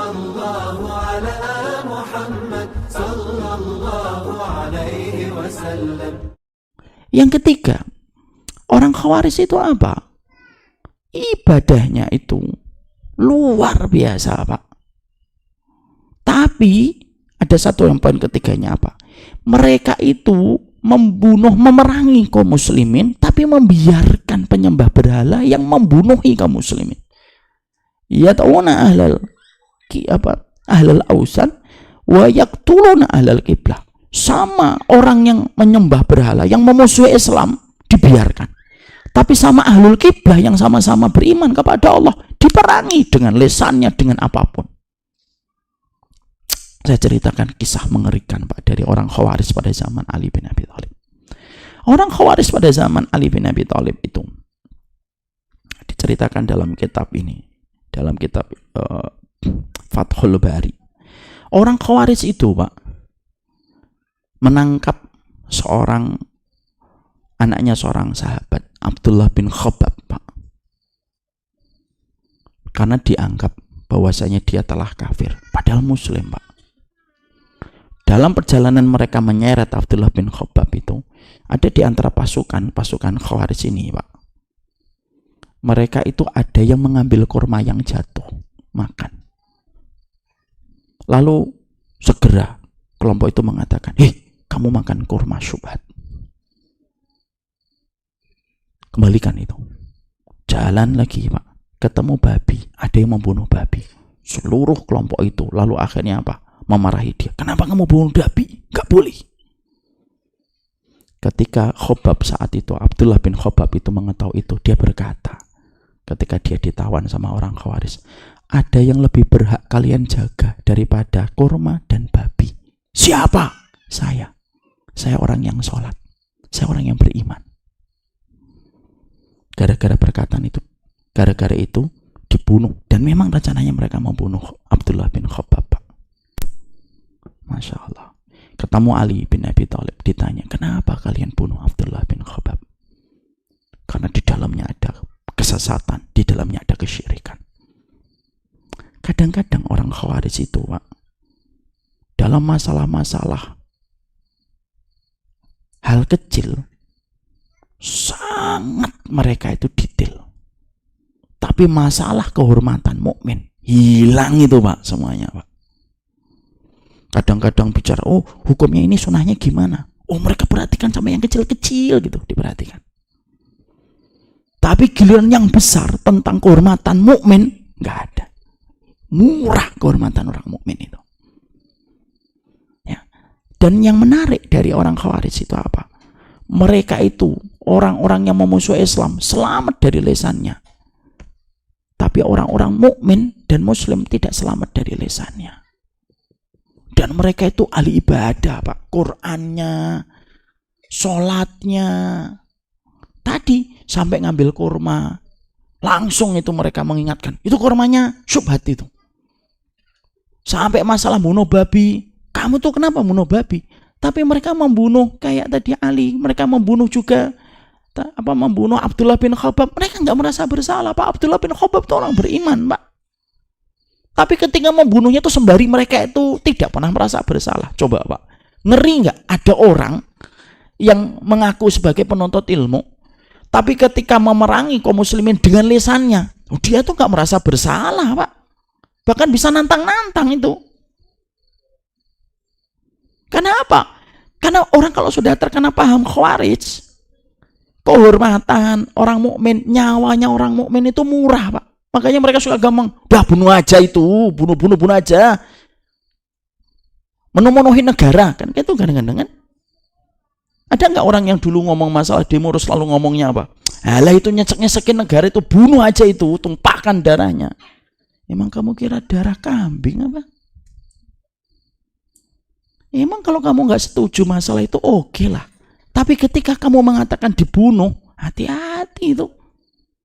Sallallahu ala Muhammad sallallahu alaihi wasallam. Yang ketiga, orang Khawarij itu apa? Ibadahnya itu luar biasa, Pak. Tapi ada satu yang poin ketiganya apa? Mereka itu membunuh, memerangi kaum muslimin, tapi membiarkan penyembah berhala yang membunuhi kaum muslimin. Yata'una ahlal ausan wa yaqtuluna ahlal qiblah. Sama orang yang menyembah berhala, yang memusuhi Islam dibiarkan. Tapi sama ahlul qiblah yang sama-sama beriman kepada Allah diperangi dengan lisannya, dengan apapun. Saya ceritakan kisah mengerikan, Pak, dari orang Khawarij pada zaman Ali bin Abi Thalib. Orang Khawarij pada zaman Ali bin Abi Thalib itu diceritakan dalam kitab ini, dalam kitab Fathul Bari. Orang Khawarij itu, Pak, menangkap seorang anaknya seorang sahabat, Abdullah bin Khabbab, Pak, karena dianggap bahwasanya dia telah kafir, padahal muslim, Pak. Dalam perjalanan mereka menyeret Abdullah bin Khabbab itu, ada di antara pasukan Khawarij ini, Pak, mereka itu ada yang mengambil kurma yang jatuh, makan. Lalu segera kelompok itu mengatakan, kamu makan kurma syubhat, kembalikan itu. Jalan lagi, Pak, ketemu babi, ada yang membunuh babi. Seluruh kelompok itu lalu akhirnya apa? Memarahi dia. Kenapa kamu bunuh babi? Gak boleh. Ketika Khabbab saat itu, Abdullah bin Khabbab itu mengetahui itu, dia berkata, ketika dia ditawan sama orang Khawarij, ada yang lebih berhak kalian jaga daripada kurma dan babi. Siapa? Saya orang yang sholat, saya orang yang beriman. Gara-gara perkataan itu, gara-gara itu dibunuh. Dan memang rencananya mereka membunuh Abdullah bin Khabbab, Pak. Masya Allah. Ketemu Ali bin Abi Thalib, ditanya, kenapa kalian bunuh Abdullah bin Khabbab? Karena di dalamnya ada kesesatan, di dalamnya ada kesyirikan. Kadang-kadang orang Khawarij itu, Pak, dalam masalah-masalah hal kecil sangat mereka itu detail. Tapi masalah kehormatan mukmin hilang itu, Pak, semuanya, Pak. Kadang-kadang bicara, hukumnya ini sunahnya gimana? Mereka perhatikan sama yang kecil-kecil gitu, diperhatikan. Tapi giliran yang besar tentang kehormatan mukmin nggak ada. Murah kehormatan orang mukmin itu. Ya. Dan yang menarik dari orang Khawarij itu apa? Mereka itu orang-orang yang memusuhi Islam selamat dari lisannya. Tapi orang-orang mukmin dan muslim tidak selamat dari lisannya. Dan mereka itu ahli ibadah, Pak. Qur'annya, sholatnya. Tadi sampai ngambil kurma, langsung itu mereka mengingatkan, itu kurmanya syubhat itu. Sampai masalah bunuh babi, kamu tuh kenapa bunuh babi? Tapi mereka membunuh kayak tadi Ali, mereka membunuh juga membunuh Abdullah bin Khabbab. Mereka nggak merasa bersalah, Pak. Abdullah bin Khabbab itu orang beriman, Pak. Tapi ketika membunuhnya itu sembari mereka itu tidak pernah merasa bersalah. Coba, Pak, ngeri nggak ada orang yang mengaku sebagai penuntut ilmu, tapi ketika memerangi kaum muslimin dengan lisannya, dia tuh nggak merasa bersalah, Pak. Bahkan bisa nantang-nantang itu. Kenapa? Karena orang kalau sudah terkena paham Khawarij, kehormatan orang mukmin, nyawanya orang mukmin itu murah, Pak. Makanya mereka suka gampang, dah bunuh aja itu, bunuh aja. Memenuhi negara, kan itu kadang-kadang kan. Ada nggak orang yang dulu ngomong masalah demo terus selalu ngomongnya apa? Alah itu nyesek-nyesekin negara itu, bunuh aja itu, tumpahkan darahnya. Emang kamu kira darah kambing apa? Emang kalau kamu nggak setuju masalah itu oke lah. Tapi ketika kamu mengatakan dibunuh, hati-hati itu.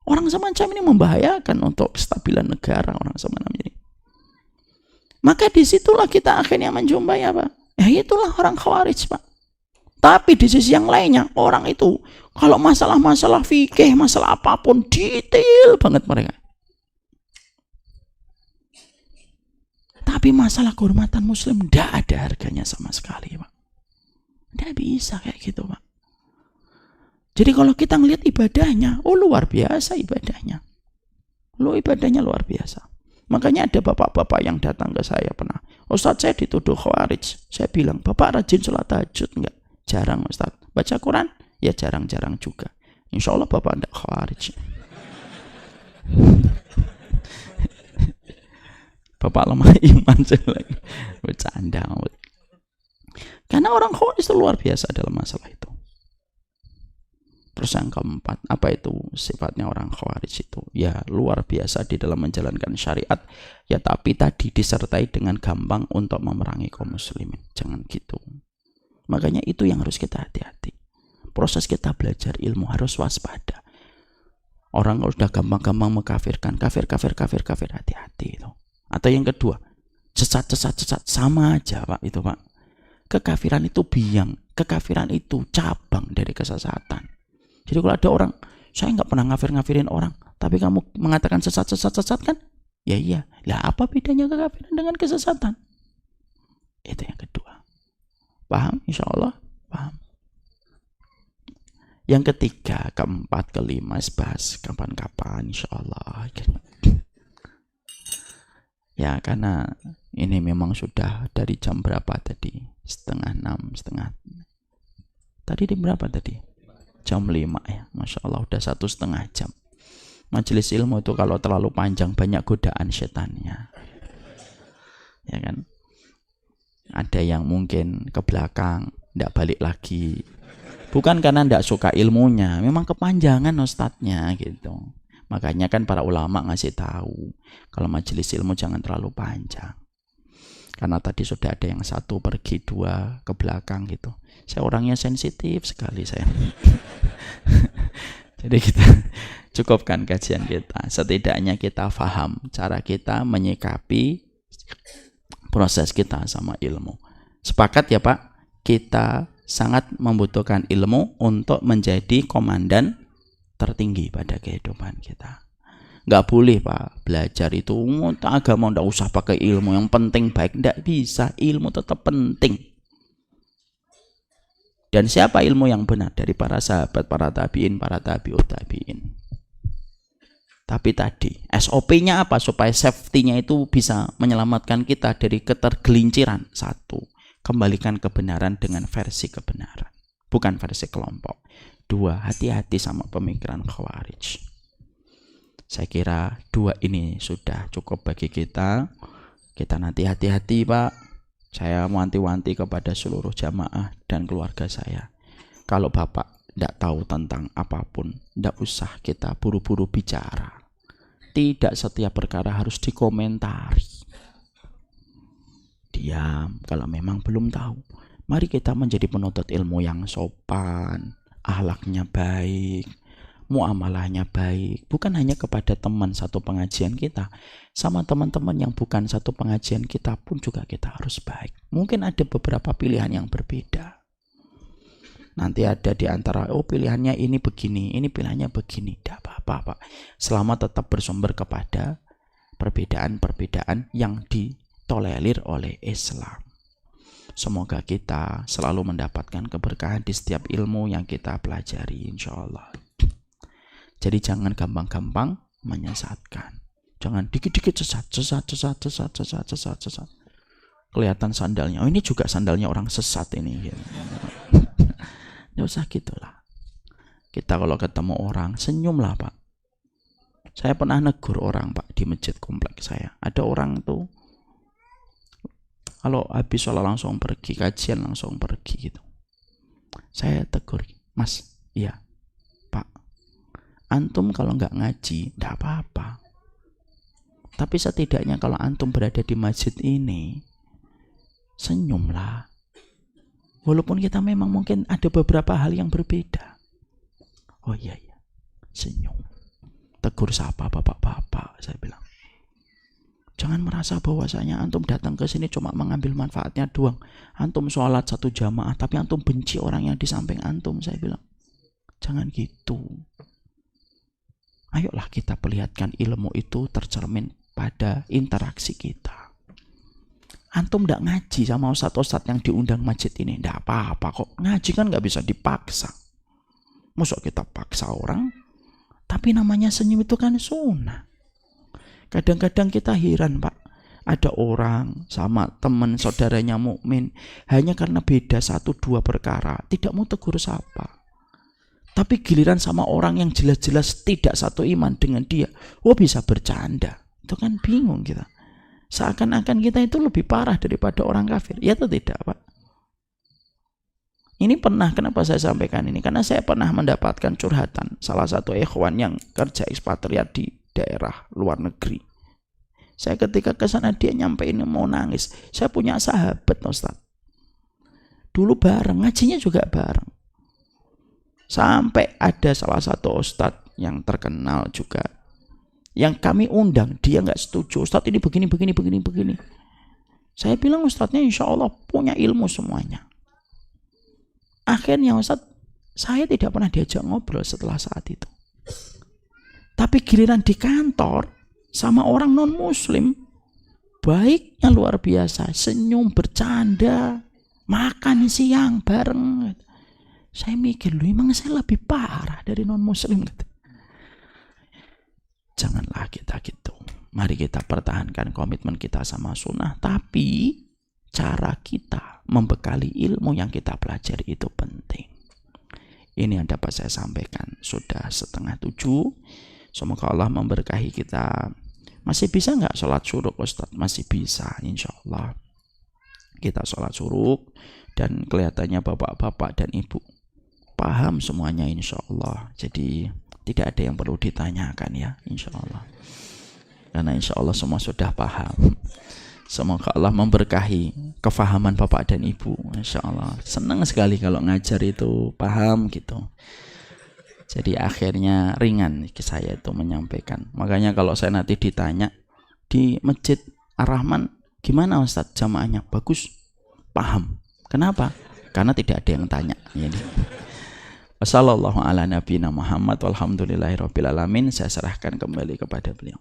Orang semacam ini membahayakan untuk kestabilan negara, orang semacam ini. Maka disitulah kita akhirnya menjumpai apa? Ya itulah orang Khawarij, Pak. Tapi di sisi yang lainnya, orang itu kalau masalah-masalah fikih, masalah apapun, detail banget mereka. Tapi masalah kehormatan muslim tidak ada harganya sama sekali, Pak. Tidak bisa kayak gitu, Pak. Jadi kalau kita ngelihat ibadahnya, luar biasa ibadahnya. Ibadahnya luar biasa. Makanya ada bapak-bapak yang datang ke saya pernah, Ustadz saya dituduh khawarij. Saya bilang, Bapak rajin sholat tahajud enggak? Jarang Ustadz. Baca Quran? Ya jarang-jarang juga. Insya Allah Bapak enggak khawarij. Bapak lemah iman lagi. Bercanda. Karena orang khawarij itu luar biasa dalam masalah itu. Terus yang keempat, apa itu sifatnya orang khawarij itu? Ya luar biasa di dalam menjalankan syariat, ya tapi tadi disertai dengan gampang untuk memerangi kaum muslimin. Jangan gitu. Makanya itu yang harus kita hati-hati. Proses kita belajar ilmu harus waspada. Orang kalau sudah gampang-gampang mengkafirkan, kafir, hati-hati itu. Atau yang kedua, sesat, sama aja Pak itu Pak. Kekafiran itu biang, kekafiran itu cabang dari kesesatan. Jadi kalau ada orang, saya nggak pernah ngafirin orang, tapi kamu mengatakan sesat kan? Ya iya. Lah apa bedanya kekafiran dengan kesesatan? Itu yang kedua. Paham? Insya Allah paham. Yang ketiga, keempat, kelima, bahas kapan-kapan insya Allah. Ya karena ini memang sudah dari jam berapa tadi? 5:30. Tadi di berapa tadi? Jam 5 ya, Masya Allah udah 1,5 jam. Majelis ilmu itu kalau terlalu panjang banyak godaan setannya, ya kan? Ada yang mungkin ke belakang, tidak balik lagi. Bukan karena tidak suka ilmunya, memang kepanjangan ustadznya gitu. Makanya kan para ulama ngasih tahu kalau majelis ilmu jangan terlalu panjang. Karena tadi sudah ada yang satu pergi, dua ke belakang gitu. Saya orangnya sensitif sekali saya. Jadi kita cukupkan kajian kita. Setidaknya kita paham cara kita menyikapi proses kita sama ilmu. Sepakat ya Pak? Kita sangat membutuhkan ilmu untuk menjadi komandan tertinggi pada kehidupan kita. Nggak boleh Pak, belajar itu agama nggak usah pakai ilmu, yang penting baik. Nggak bisa, ilmu tetap penting. Dan siapa ilmu yang benar? Dari para sahabat, para tabi'in, para tabi'ut tabi'in. Tapi tadi SOP-nya apa? Supaya safety-nya itu bisa menyelamatkan kita dari ketergelinciran. Satu, kembalikan kebenaran dengan versi kebenaran, bukan versi kelompok. Dua, hati-hati sama pemikiran khawarij. Saya kira dua ini sudah cukup bagi kita. Kita nanti hati-hati Pak. Saya wanti-wanti kepada seluruh jamaah dan keluarga saya. Kalau Bapak tidak tahu tentang apapun, tidak usah kita buru-buru bicara. Tidak setiap perkara harus dikomentari. Diam kalau memang belum tahu. Mari kita menjadi penuntut ilmu yang sopan, akhlaknya baik, muamalahnya baik, bukan hanya kepada teman satu pengajian kita, sama teman-teman yang bukan satu pengajian kita pun juga kita harus baik. Mungkin ada beberapa pilihan yang berbeda. Nanti ada di antara, pilihannya ini begini, ini pilihannya begini. Tidak apa-apa Pak, selama tetap bersumber kepada perbedaan-perbedaan yang ditolerir oleh Islam. Semoga kita selalu mendapatkan keberkahan di setiap ilmu yang kita pelajari insya Allah. Jadi jangan gampang-gampang menyesatkan. Jangan dikit-dikit sesat. Kelihatan sandalnya. Ini juga sandalnya orang sesat ini. Nggak usah gitulah. Kita kalau ketemu orang, senyumlah Pak. Saya pernah negur orang Pak di masjid kompleks saya. Ada orang tuh kalau habis sholat langsung pergi, kajian langsung pergi gitu. Saya tegur, Mas, iya Pak, antum kalau nggak ngaji, nggak apa-apa. Tapi setidaknya kalau antum berada di masjid ini, senyumlah. Walaupun kita memang mungkin ada beberapa hal yang berbeda. Oh iya, senyum. Tegur sapa bapak-bapak, saya bilang. Jangan merasa bahwasanya antum datang ke sini cuma mengambil manfaatnya doang. Antum sholat satu jamaah, tapi antum benci orang yang di samping antum, saya bilang. Jangan gitu. Ayolah kita perlihatkan ilmu itu tercermin pada interaksi kita. Antum ndak ngaji sama ustadz-ustadz yang diundang masjid ini, ndak apa-apa kok. Ngaji kan nggak bisa dipaksa. Masa kita paksa orang? Tapi namanya senyum itu kan sunnah. Kadang-kadang kita heran, Pak. Ada orang sama teman saudaranya mukmin hanya karena beda 1-2 perkara tidak mau tegur sapa. Tapi giliran sama orang yang jelas-jelas tidak satu iman dengan dia, bisa bercanda. Itu kan bingung kita. Seakan-akan kita itu lebih parah daripada orang kafir. Ya atau tidak, Pak? Ini pernah, kenapa saya sampaikan ini? Karena saya pernah mendapatkan curhatan salah satu ikhwan yang kerja ekspatriat di daerah luar negeri. Saya ketika ke sana dia nyampein mau nangis. Saya punya sahabat, Ustaz. Dulu bareng, ngajinya juga bareng. Sampai ada salah satu ustadz yang terkenal juga, yang kami undang, dia nggak setuju. Ustadz ini begini. Saya bilang ustadznya insya Allah punya ilmu semuanya. Akhirnya ustadz, saya tidak pernah diajak ngobrol setelah saat itu. Tapi giliran di kantor sama orang non muslim, baiknya luar biasa, senyum, bercanda, makan siang bareng. Saya mikir, emang saya lebih parah dari non muslim gitu. Janganlah kita gitu. Mari kita pertahankan komitmen kita sama sunnah, tapi cara kita membekali ilmu yang kita pelajari itu penting. Ini yang dapat saya sampaikan. Sudah 6:30. Semoga Allah memberkahi kita. Masih bisa nggak sholat syuruk, Ustaz? Masih bisa, insya Allah. Kita sholat syuruk dan kelihatannya bapak-bapak dan ibu paham semuanya insya Allah. Jadi tidak ada yang perlu ditanyakan ya, insya Allah. Karena insya Allah semua sudah paham. Semoga Allah memberkahi kefahaman bapak dan ibu. Insya Allah. Senang sekali kalau ngajar itu paham gitu. Jadi akhirnya ringan saya itu menyampaikan. Makanya kalau saya nanti ditanya di Masjid Ar-Rahman, gimana Ustaz jamaahnya? Bagus, paham. Kenapa? Karena tidak ada yang tanya. Jadi Wassallallahu ala nabiyina Muhammad walhamdulillahirabbil alamin. Saya serahkan kembali kepada beliau.